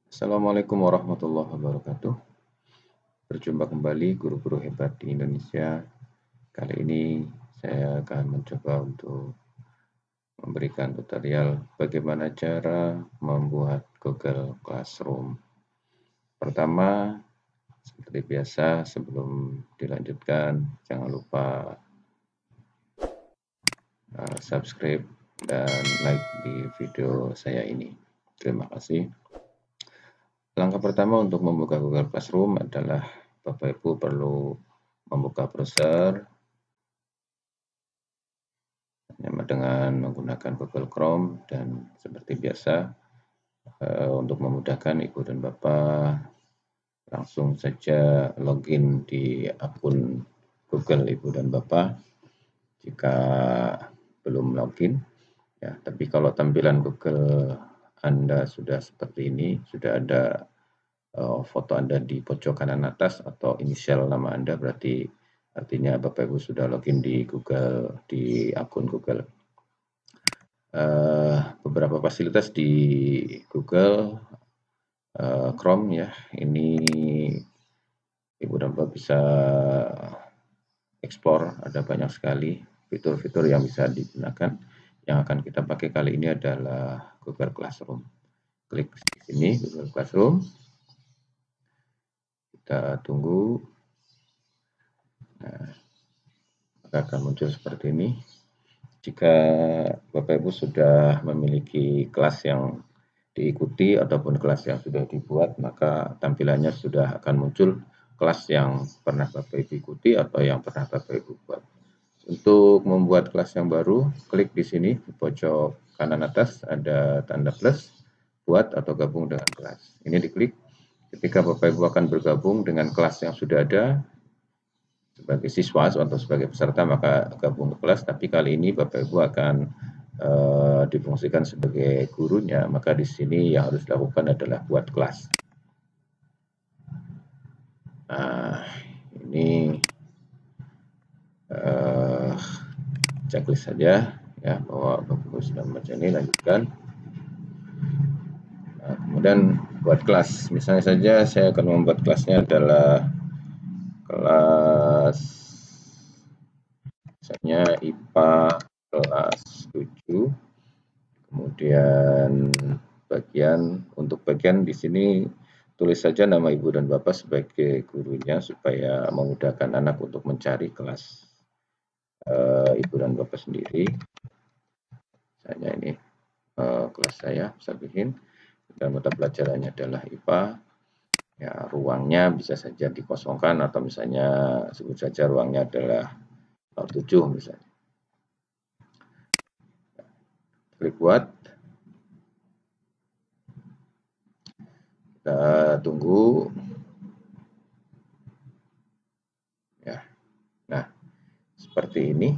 Assalamualaikum warahmatullahi wabarakatuh. Berjumpa kembali guru-guru hebat di Indonesia. Kali ini saya akan mencoba untuk memberikan tutorial bagaimana cara membuat Google Classroom. Pertama, seperti biasa, sebelum dilanjutkan, jangan lupa subscribe dan like di video saya ini. Terima kasih. Langkah pertama untuk membuka Google Classroom adalah Bapak Ibu perlu membuka browser dengan menggunakan Google Chrome, dan seperti biasa untuk memudahkan Ibu dan Bapak langsung saja login di akun Google Ibu dan Bapak jika belum login ya. Tapi kalau tampilan Google Anda sudah seperti ini, sudah ada foto Anda di pojok kanan atas atau inisial nama Anda, berarti artinya Bapak Ibu sudah login di Google, di akun Google. Beberapa fasilitas di Google Chrome ya, ini Ibu dan Bapak bisa explore, ada banyak sekali fitur-fitur yang bisa digunakan. Yang akan kita pakai kali ini adalah Google Classroom. Klik di sini Google Classroom, kita tunggu. Nah, maka akan muncul seperti ini. Jika Bapak Ibu sudah memiliki kelas yang diikuti ataupun kelas yang sudah dibuat, maka tampilannya sudah akan muncul kelas yang pernah Bapak Ibu ikuti atau yang pernah Bapak Ibu buat. Untuk membuat kelas yang baru, klik di sini di pojok kanan atas ada tanda plus, buat atau gabung dengan kelas. Ini diklik. Ketika Bapak Ibu akan bergabung dengan kelas yang sudah ada, sebagai siswa atau sebagai peserta, maka gabung ke kelas. Tapi kali ini Bapak Ibu akan difungsikan sebagai gurunya, maka di sini yang harus dilakukan adalah buat kelas. Nah, ini checklist saja ya, bahwa Bapak Ibu sudah membaca ini, lanjutkan. Nah, kemudian buat kelas, misalnya saja saya akan membuat kelasnya adalah kelas misalnya IPA kelas 7. Kemudian untuk bagian di sini tulis saja nama Ibu dan Bapak sebagai gurunya supaya memudahkan anak untuk mencari kelas Ibu dan Bapak sendiri. Misalnya ini kelas saya bisa bikin, dan mata pelajarannya adalah IPA. Ya, ruangnya bisa saja dikosongkan atau misalnya sebut saja ruangnya adalah 07 misalnya. Klik buat. Kita tunggu ya. Nah, seperti ini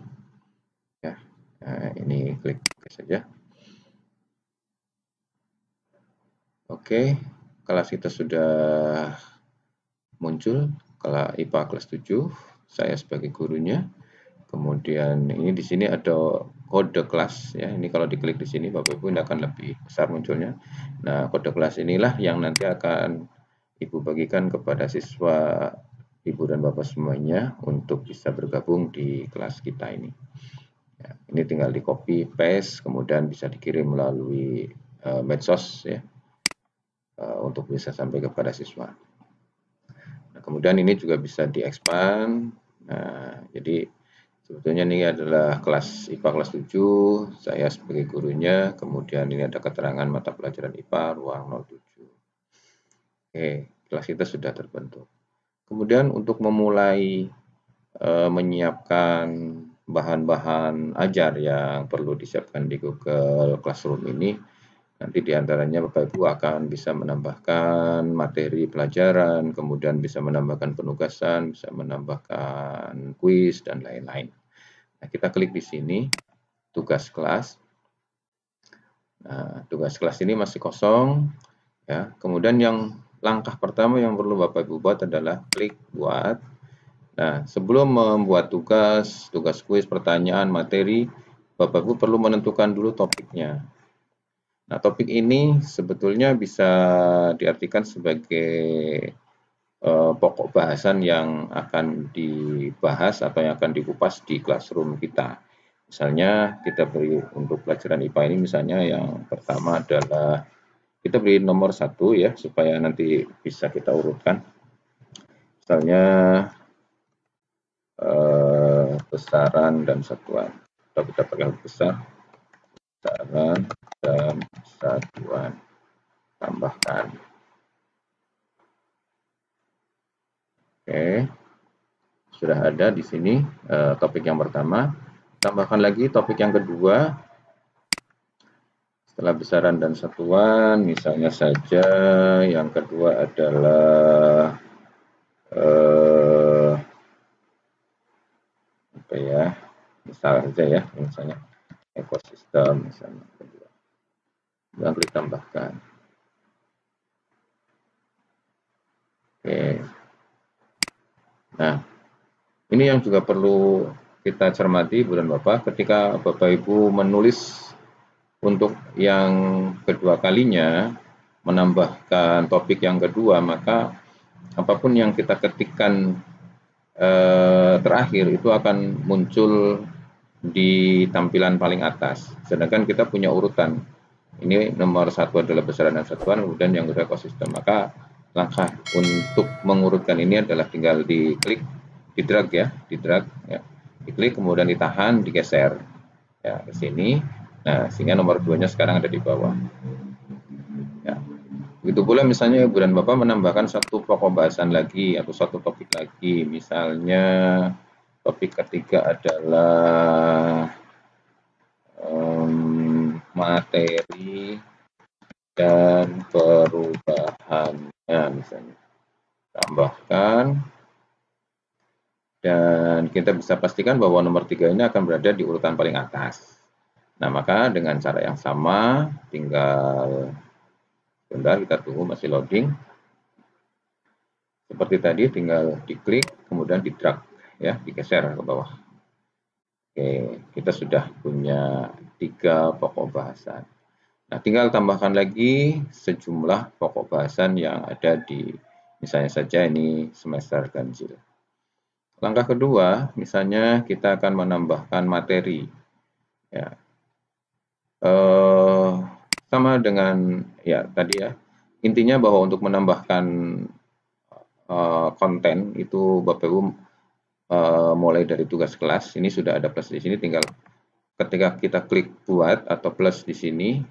ya. Nah, ini klik saja. Oke, kelas kita sudah muncul, kelas IPA kelas 7, saya sebagai gurunya. Kemudian ini di sini ada kode kelas ya. Ini kalau diklik di sini Bapak Ibu, ini akan lebih besar munculnya. Nah, kode kelas inilah yang nanti akan Ibu bagikan kepada siswa Ibu dan Bapak semuanya untuk bisa bergabung di kelas kita ini. Ya, ini tinggal di copy paste, kemudian bisa dikirim melalui medsos ya, untuk bisa sampai kepada siswa. Nah, kemudian ini juga bisa di-expand. Nah, jadi sebetulnya ini adalah kelas IPA kelas 7, saya sebagai gurunya, kemudian ini ada keterangan mata pelajaran IPA ruang 07. Oke, kelas kita sudah terbentuk. Kemudian untuk memulai menyiapkan bahan-bahan ajar yang perlu disiapkan di Google Classroom ini, nanti diantaranya Bapak Ibu akan bisa menambahkan materi pelajaran, kemudian bisa menambahkan penugasan, bisa menambahkan kuis, dan lain-lain. Nah, kita klik di sini, tugas kelas. Nah, tugas kelas ini masih kosong. Ya. Kemudian yang langkah pertama yang perlu Bapak Ibu buat adalah klik buat. Nah, sebelum membuat tugas kuis, pertanyaan, materi, Bapak Ibu perlu menentukan dulu topiknya. Nah, topik ini sebetulnya bisa diartikan sebagai pokok bahasan yang akan dibahas atau yang akan dikupas di classroom kita. Misalnya kita beri untuk pelajaran IPA ini misalnya yang pertama adalah kita beri nomor 1 ya supaya nanti bisa kita urutkan. Misalnya besaran dan satuan. Atau kita pakai huruf besar, besaran dan satuan. Tambahkan. Oke. Sudah ada di sini topik yang pertama. Tambahkan lagi topik yang kedua. Setelah besaran dan satuan, misalnya saja yang kedua adalah apa ya? Misal saja ya, misalnya ekosistem misalnya kedua. Dan klik tambahkan. Oke. Nah, ini yang juga perlu kita cermati, Bu dan Bapak, ketika Bapak Ibu menulis untuk yang kedua kalinya, menambahkan topik yang kedua, maka apapun yang kita ketikkan terakhir itu akan muncul di tampilan paling atas. Sedangkan kita punya urutan. Ini nomor 1 adalah besaran dan satuan, kemudian yang kedua ekosistem. Maka langkah untuk mengurutkan ini adalah tinggal diklik, di drag ya, diklik kemudian ditahan, digeser ya ke sini. Nah, sehingga nomor 2-nya sekarang ada di bawah. Ya. Begitu pula misalnya Ibu dan Bapak menambahkan satu pokok bahasan lagi atau satu topik lagi. Misalnya topik ketiga adalah materi dan perubahannya misalnya. Tambahkan dan kita bisa pastikan bahwa nomor 3 ini akan berada di urutan paling atas. Nah, maka dengan cara yang sama tinggal sebentar kita tunggu masih loading. Seperti tadi tinggal diklik kemudian di drag ya, digeser ke bawah. Oke, kita sudah punya 3 pokok bahasan. Nah, tinggal tambahkan lagi sejumlah pokok bahasan yang ada di misalnya saja ini semester ganjil. Langkah kedua, misalnya kita akan menambahkan materi. Ya. Sama dengan ya tadi ya. Intinya bahwa untuk menambahkan konten itu Bapak Ibu mulai dari tugas kelas. Ini sudah ada plus di sini, tinggal ketika kita klik buat atau plus di sini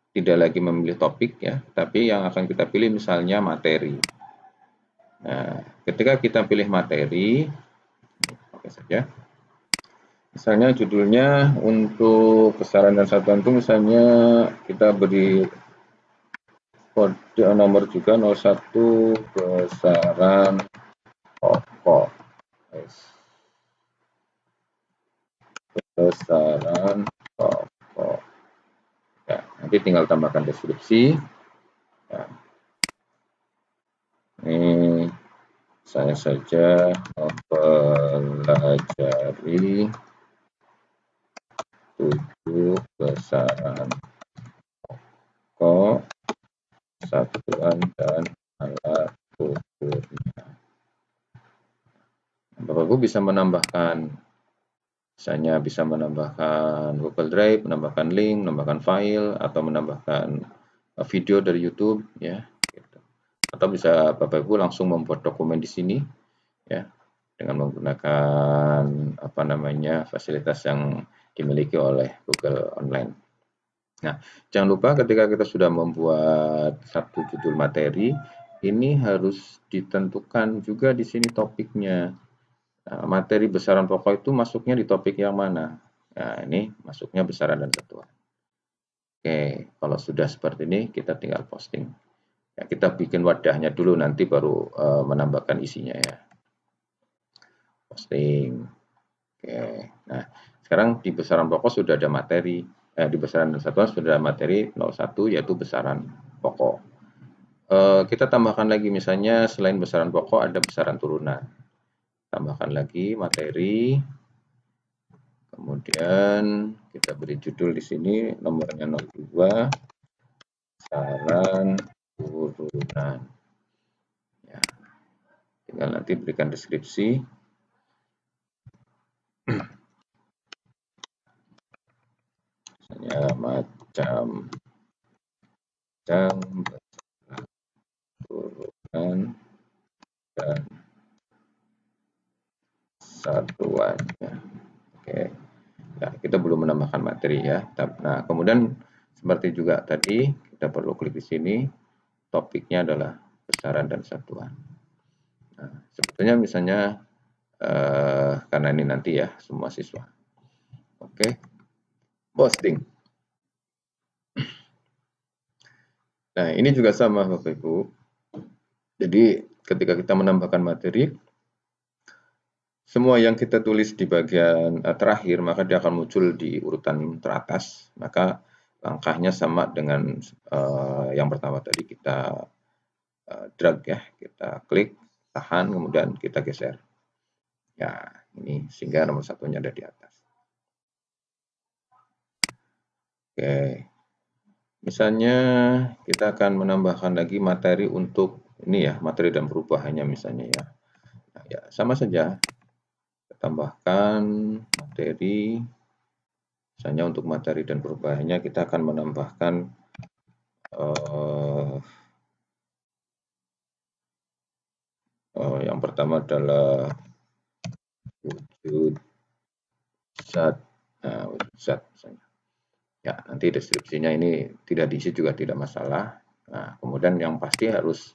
tidak lagi memilih topik ya, tapi yang akan kita pilih misalnya materi. Nah, ketika kita pilih materi, oke saja. Misalnya judulnya untuk besaran dan satuan itu misalnya kita beri kode nomor juga 01 besaran pokok. Besaran pokok. Ya, nanti tinggal tambahkan deskripsi. Ya. Ini saya saja mempelajari 7 besaran pokok, satuan dan alat ukurnya. Bapak Ibu bisa menambahkan, misalnya bisa menambahkan Google Drive, menambahkan link, menambahkan file, atau menambahkan video dari YouTube, ya. Gitu. Atau bisa Bapak Ibu langsung membuat dokumen di sini, ya, dengan menggunakan apa namanya fasilitas yang dimiliki oleh Google Online. Nah, jangan lupa ketika kita sudah membuat satu judul materi, ini harus ditentukan juga di sini topiknya. Nah, materi besaran pokok itu masuknya di topik yang mana? Nah, ini masuknya besaran dan satuan. Oke, kalau sudah seperti ini, kita tinggal posting. Ya, kita bikin wadahnya dulu, nanti baru menambahkan isinya ya. Posting. Oke, nah sekarang di besaran pokok sudah ada materi. Di besaran dan satuan sudah ada materi 01 yaitu besaran pokok. Kita tambahkan lagi misalnya selain besaran pokok ada besaran turunan. Tambahkan lagi materi. Kemudian kita beri judul di sini nomornya 02 besaran turunan. Ya, tinggal nanti berikan deskripsi. Misalnya macam turunan dan satuannya. Oke, ya, kita belum menambahkan materi ya. Nah, kemudian seperti juga tadi kita perlu klik di sini. Topiknya adalah besaran dan satuan. Nah, sebetulnya misalnya karena ini nanti ya semua siswa. Oke, posting. Nah, ini juga sama Bapak Ibu. Jadi ketika kita menambahkan materi, semua yang kita tulis di bagian terakhir, maka dia akan muncul di urutan teratas. Maka langkahnya sama dengan yang pertama tadi, kita drag ya, kita klik, tahan, kemudian kita geser. Ya, ini sehingga nomor satunya ada di atas. Oke, misalnya kita akan menambahkan lagi materi untuk ini ya, materi dan perubahannya misalnya ya. Nah, ya sama saja, kita tambahkan materi. Misalnya untuk materi dan perubahannya kita akan menambahkan yang pertama adalah wujud zat. Nah, wujud zat misalnya. Ya, nanti deskripsinya ini tidak diisi juga tidak masalah. Nah, kemudian yang pasti harus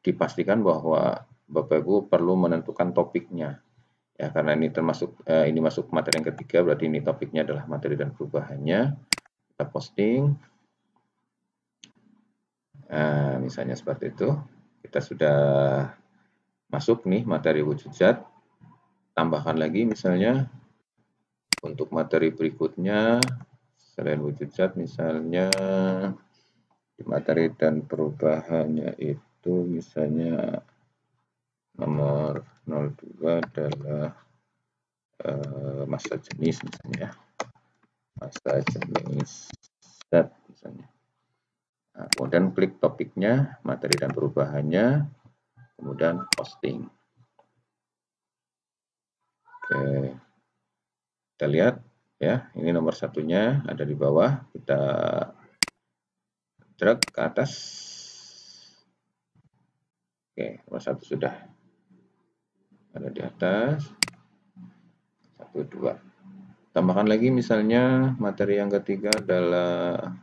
dipastikan bahwa Bapak Ibu perlu menentukan topiknya. Ya, karena ini termasuk ini masuk materi yang ketiga, berarti ini topiknya adalah materi dan perubahannya. Kita posting. Nah, misalnya seperti itu. Kita sudah masuk nih materi wujud zat. Tambahkan lagi misalnya untuk materi berikutnya selain wujud zat, misalnya di materi dan perubahannya itu misalnya nomor 02 adalah massa jenis misalnya, massa jenis zat misalnya. Nah, kemudian klik topiknya, materi dan perubahannya, kemudian posting. Oke, kita lihat ya, ini nomor satunya ada di bawah, kita drag ke atas. Oke, nomor satu sudah ada di atas. 1, 2. Tambahkan lagi misalnya materi yang ketiga adalah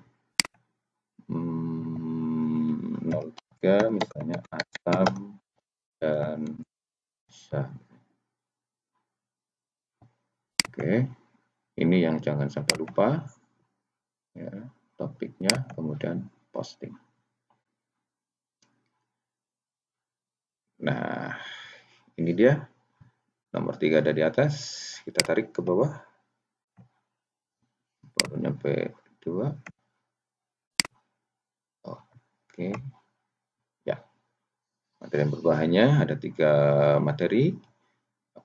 03 misalnya asam dan sah. Oke, ini yang jangan sampai lupa ya, topiknya, kemudian posting. Nah, ini dia nomor 3 ada di atas, kita tarik ke bawah baru nyampe 2. Oke ya, materi yang berbahayanya ada 3 materi.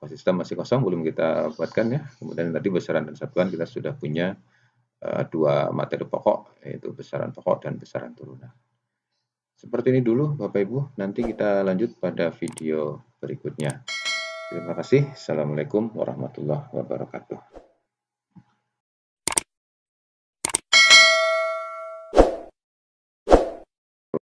Sistem masih kosong, belum kita buatkan ya. Kemudian tadi besaran dan satuan kita sudah punya 2 materi pokok, yaitu besaran pokok dan besaran turunan. Seperti ini dulu Bapak Ibu, nanti kita lanjut pada video berikutnya. Terima kasih. Assalamualaikum warahmatullahi wabarakatuh.